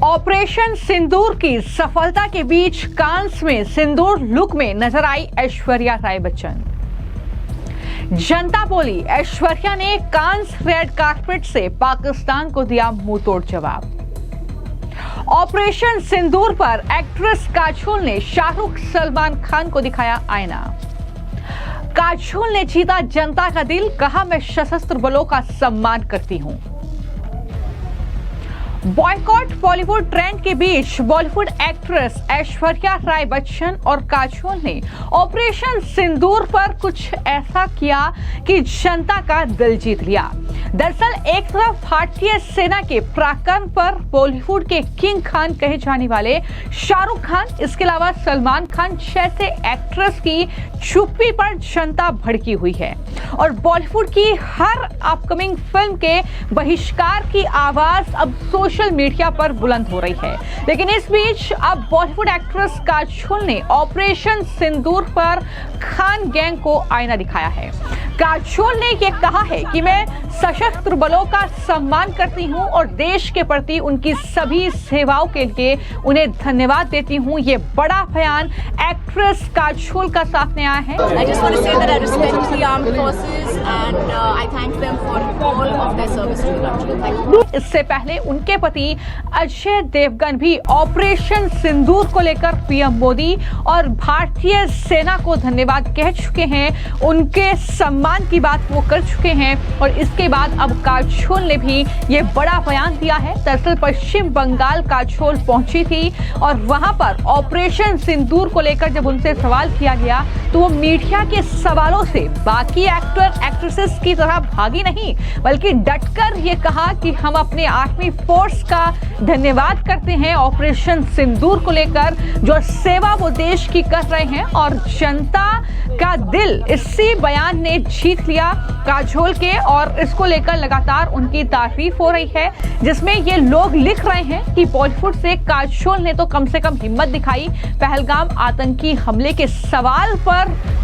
Operation सिंदूर की सफलता के बीच कांस में सिंदूर लुक में नजर आई ऐश्वर्या राय बच्चन। जनता बोली, ऐश्वर्या ने कांस रेड कार्पेट से पाकिस्तान को दिया मुंहतोड़ जवाब। ऑपरेशन सिंदूर पर एक्ट्रेस काजोल ने शाहरुख सलमान खान को दिखाया आईना। काजोल ने जीता जनता का दिल, कहा मैं सशस्त्र बलों का सम्मान करती हूं। बॉयकॉट बॉलीवुड ट्रेंड के बीच बॉलीवुड एक्ट्रेस ऐश्वर्या राय बच्चन और काजोल ने ऑपरेशन सिंदूर पर कुछ ऐसा किया कि जनता का दिल जीत लिया। दरअसल एक तरफ भारतीय सेना के पराक्रम पर बॉलीवुड के किंग खान कहे जाने वाले शाहरुख खान, इसके अलावा सलमान खान जैसे एक्ट्रेस की चुप्पी पर जनता भड़की हुई है और बॉलीवुड की हर अपकमिंग फिल्म के बहिष्कार की आवाज अब सोशल मीडिया पर बुलंद हो रही है। लेकिन इस बीच अब बॉलीवुड एक्ट्रेस काजोल ने ऑपरेशन सिंदूर पर खान गैंग को आईना दिखाया है। काजोल ने यह कहा है कि मैं सशस्त्र बलों का सम्मान करती हूं और देश के प्रति उनकी सभी सेवाओं के लिए उन्हें धन्यवाद देती हूं। ये बड़ा बयान एक्ट्रेस काजोल का सामने आया है। I just want to say that I respect the armed forces and I thank them for all of their service to the country. Thank you. इससे पहले उनके पति अजय देवगन भी ऑपरेशन सिंदूर को लेकर पीएम मोदी और भारतीय सेना को धन्यवाद कह चुके हैं। उनके सम्मान की बात वो कर चुके हैं और इसके बाद अब काजोल ने भी ये बड़ा बयान दिया है। दरअसल पश्चिम बंगाल काजोल पहुंची थी और वहां पर ऑपरेशन सिंदूर को लेकर जब उनसे सवाल किया गया तो वो मीडिया के सवालों से बाकी एक्टर एक्ट्रेसेस की तरह भागी नहीं, बल्कि डटकर ये कहा कि हम अपने आर्मी फोर्स का धन्यवाद करते हैं ऑपरेशन सिंदूर को लेकर, जो सेवा वो देश की कर रहे हैं और जनता का दिल इसी बयान ने जीत लिया काजोल के और इसको लेकर लगातार उनकी तारीफ हो रही है, जिसमें ये लोग लिख रहे हैं कि बॉलीवुड से काजोल ने तो कम से कम हिम्मत दिखाई। पहलगाम आतंकी हमले के सवाल पर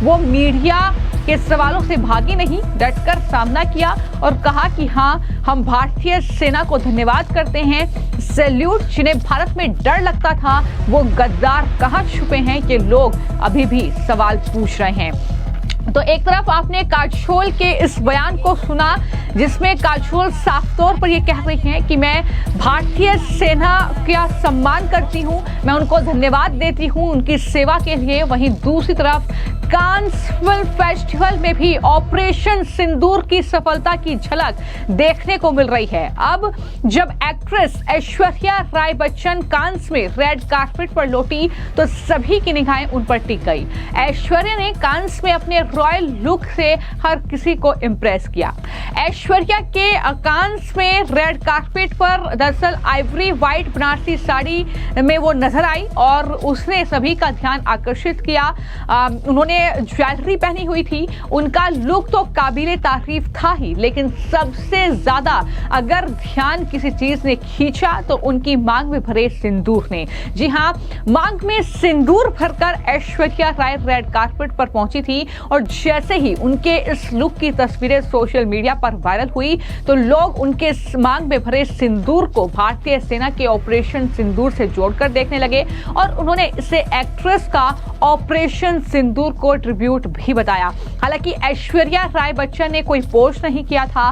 वो मीडिया के सवालों से भागी नहीं, डटकर सामना किया और कहा कि हाँ, हम भारतीय सेना को धन्यवाद करते हैं। सैल्यूट। जिन्हें भारत में डर लगता था वो गद्दार कहाँ छुपे हैं, ये लोग अभी भी सवाल पूछ रहे हैं। तो एक तरफ आपने काजोल के इस बयान को सुना जिसमें काजोल साफ तौर पर यह कह रही हैं कि मैं भारतीय सेना का सम्मान करती हूं, मैं उनको धन्यवाद देती हूं उनकी सेवा के लिए। वहीं दूसरी तरफ कांस फिल्म फेस्टिवल में भी ऑपरेशन सिंदूर की सफलता की झलक देखने को मिल रही है। अब जब एक्ट्रेस ऐश्वर्या राय बच्चन कांस में रेड कार्पेट पर लौटी तो सभी की निगाहें उन पर टिक गई। ऐश्वर्या ने कांस में अपने रॉयल लुक से हर किसी को इम्प्रेस किया। ऐश्वर्या के कांस में रेड कार्पेट पर दरअसल आइवरी व्हाइट बनारसी साड़ी में वो नजर आई और उसने सभी का ध्यान आकर्षित किया। उन्होंने ज्वेलरी पहनी हुई थी, उनका लुक तो काबिले तारीफ था ही, लेकिन सबसे ज्यादा अगर ध्यान किसी चीज ने खींचा तो उनकी मांग में भरे सिंदूर ने। जी हाँ, मांग में सिंदूर भरकर ऐश्वर्या राय रेड कार्पेट पर पहुंची थी और जैसे ही उनके इस लुक की तस्वीरें सोशल मीडिया पर वायरल हुई तो लोग उनके मांग में भरे सिंदूर को भारतीय सेना के ऑपरेशन सिंदूर से जोड़कर देखने लगे और उन्होंने इसे एक्ट्रेस का ऑपरेशन सिंदूर को ट्रिब्यूट भी बताया। हालांकि ऐश्वर्या राय बच्चन ने कोई पोस्ट नहीं किया था,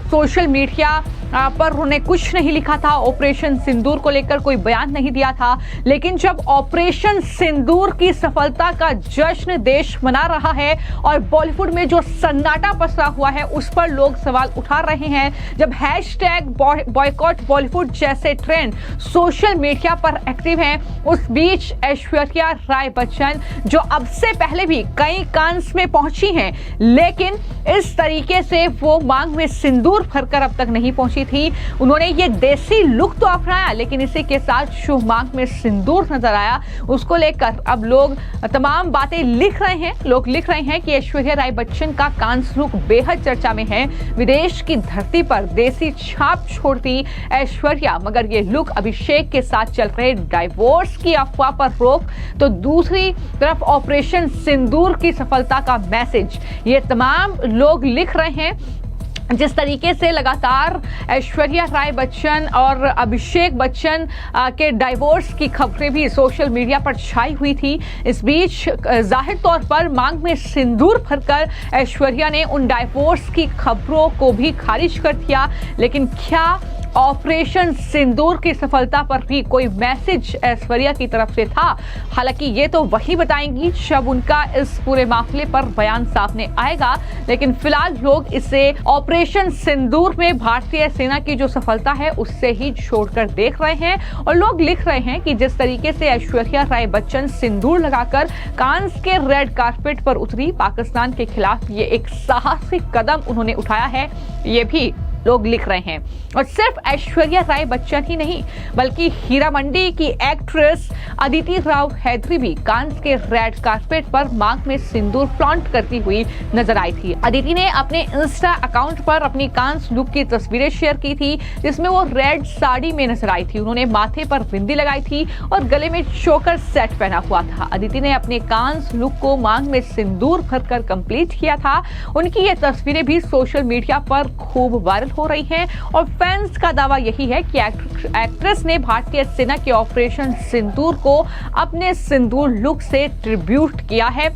सोशल मीडिया पर उन्होंने कुछ नहीं लिखा था, ऑपरेशन सिंदूर को लेकर कोई बयान नहीं दिया था। लेकिन जब ऑपरेशन सिंदूर की सफलता का जश्न देश मना रहा है और बॉलीवुड में जो सन्नाटा पसरा हुआ है उस पर लोग सवाल उठा रहे हैं, जब हैशटैग बॉयकॉट बॉलीवुड जैसे ट्रेंड सोशल मीडिया पर एक्टिव हैं, उस बीच ऐश्वर्या राय बच्चन जो अब से पहले भी कई कांस में पहुंची हैं, लेकिन इस तरीके से वो मांग में सिंदूर भरकर अब तक नहीं पहुंची थी। उन्होंने ये देसी लुक तो अपनाया, लेकिन इसी के साथ शुभ मांग में सिंदूर नजर आया, उसको लेकर अब लोग तमाम बातें लिख रहे हैं। लोग लिख रहे हैं कि ऐश्वर्या राय बच्चन का कांस लुक बेहद चर्चा में है। विदेश की धरती पर देसी छाप छोड़ती ऐश्वर्या, मगर ये लुक अभिषेक के साथ चल रहे डाइवोर्स की अफवाह पर रोक, तो दूसरी तरफ ऑपरेशन सिंदूर की सफलता का मैसेज ये तमाम लोग लिख रहे हैं। जिस तरीके से लगातार ऐश्वर्या राय बच्चन और अभिषेक बच्चन के डाइवोर्स की खबरें भी सोशल मीडिया पर छाई हुई थी, इस बीच जाहिर तौर पर मांग में सिंदूर भरकर ऐश्वर्या ने उन डाइवोर्स की खबरों को भी खारिज कर दिया। लेकिन क्या ऑपरेशन सिंदूर की सफलता पर भी कोई मैसेज ऐश्वर्या की तरफ से था? हालांकि ये तो वही बताएंगी जब उनका इस पूरे मामले पर बयान सामने आएगा, लेकिन फिलहाल लोग इसे ऑपरेशन सिंदूर में भारतीय सेना की जो सफलता है उससे ही जोड़कर देख रहे हैं। और लोग लिख रहे हैं कि जिस तरीके से ऐश्वर्या राय बच्चन सिंदूर लगाकर कांस के रेड कारपेट पर उतरी, पाकिस्तान के खिलाफ ये एक साहसिक कदम उन्होंने उठाया है, ये भी लोग लिख रहे हैं। और सिर्फ ऐश्वर्या राय बच्चन ही नहीं, बल्कि हीरा मंडी की एक्ट्रेस अदिति राव हैदरी भी कांस के रेड कारपेट पर मांग में सिंदूर फ्लॉन्ट करती हुई नजर आई थी। अदिति ने अपने इंस्टा अकाउंट पर अपनी कांस लुक की तस्वीरें शेयर की थी, जिसमें वो रेड साड़ी में नजर आई थी। उन्होंने माथे पर बिंदी लगाई थी और गले में चोकर सेट पहना हुआ था। अदिति ने अपने कांस लुक को मांग में सिंदूर भरकर कंप्लीट किया था। उनकी ये तस्वीरें भी सोशल मीडिया पर खूब वायरल हो रही हैं और फैंस का दावा यही है कि एक्ट्रेस ने भारतीय सेना के ऑपरेशन सिंदूर को अपने सिंदूर लुक से ट्रिब्यूट किया है।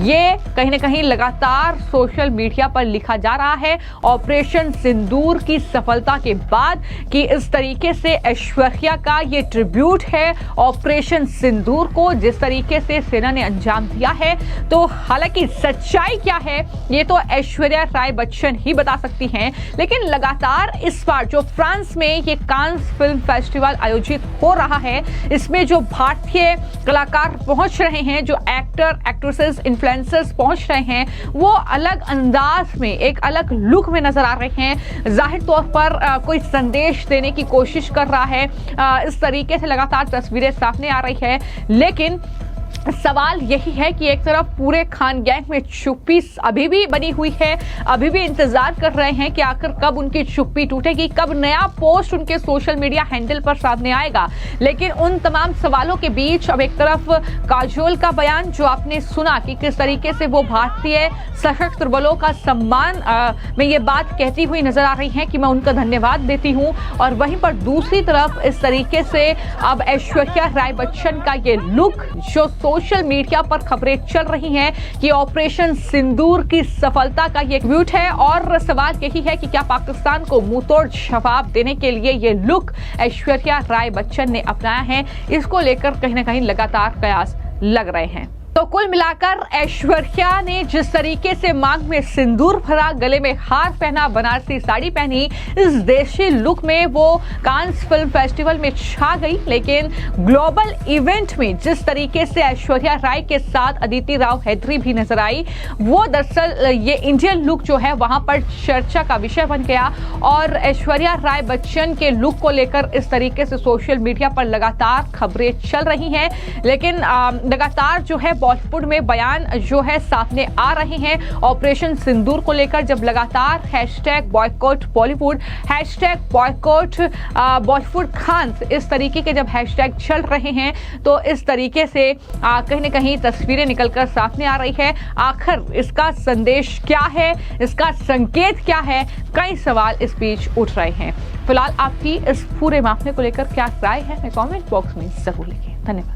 ये कहीं ना कहीं लगातार सोशल मीडिया पर लिखा जा रहा है ऑपरेशन सिंदूर की सफलता के बाद कि इस तरीके से ऐश्वर्या का ये ट्रिब्यूट है ऑपरेशन सिंदूर को, जिस तरीके से सेना ने अंजाम दिया है। तो हालांकि सच्चाई क्या है ये तो ऐश्वर्या राय बच्चन ही बता सकती हैं, लेकिन लगातार इस बार जो फ्रांस में ये कांस फिल्म फेस्टिवल आयोजित हो रहा है, इसमें जो भारतीय कलाकार पहुंच रहे हैं, जो एक्टर एक्ट्रेसेस इन्फ्लुएंसर्स पहुंच रहे हैं, वो अलग अंदाज में एक अलग लुक में नजर आ रहे हैं। जाहिर तौर पर कोई संदेश देने की कोशिश कर रहा है, इस तरीके से लगातार तस्वीरें सामने आ रही है। लेकिन सवाल यही है कि एक तरफ पूरे खान गैंग में चुप्पी अभी भी बनी हुई है, अभी भी इंतजार कर रहे हैं कि आखिर कब उनकी चुप्पी टूटेगी, कब नया पोस्ट उनके सोशल मीडिया हैंडल पर सामने आएगा। लेकिन उन तमाम सवालों के बीच अब एक तरफ काजोल का बयान जो आपने सुना कि किस तरीके से वो भारतीय सशस्त्र बलों का सम्मान में ये बात कहती हुई नजर आ रही है कि मैं उनका धन्यवाद देती हूँ, और वहीं पर दूसरी तरफ इस तरीके से अब ऐश्वर्या राय बच्चन का ये लुक जो सोशल मीडिया पर खबरें चल रही हैं कि ऑपरेशन सिंदूर की सफलता का ये ट्वीट है। और सवाल यही है कि क्या पाकिस्तान को मुंहतोड़ जवाब देने के लिए ये लुक ऐश्वर्या राय बच्चन ने अपनाया है, इसको लेकर कहीं ना कहीं लगातार कयास लग रहे हैं। तो कुल मिलाकर ऐश्वर्या ने जिस तरीके से मांग में सिंदूर भरा, गले में हार पहना, बनारसी साड़ी पहनी, इस देशी लुक में वो कांस फिल्म फेस्टिवल में छा गई। लेकिन ग्लोबल इवेंट में जिस तरीके से ऐश्वर्या राय के साथ अदिति राव हैदरी भी नजर आई, वो दरअसल ये इंडियन लुक जो है वहां पर चर्चा का विषय बन गया। और ऐश्वर्या राय बच्चन के लुक को लेकर इस तरीके से सोशल मीडिया पर लगातार खबरें चल रही हैं। लेकिन लगातार जो है बॉलीवुड में बयान जो है सामने आ रहे हैं ऑपरेशन सिंदूर को लेकर, जब लगातार hashtag boycott Bollywood, hashtag boycott Bollywood Khans, इस तरीके के जब हैशटैग चल रहे हैं, तो इस तरीके से कहीं ना कहीं तस्वीरें निकलकर सामने आ रही है। आखिर इसका संदेश क्या है, इसका संकेत क्या है, कई सवाल इस बीच उठ रहे हैं। फिलहाल आपकी इस पूरे मामले को लेकर क्या राय है, मैं कमेंट बॉक्स में जरूर लिखें। धन्यवाद।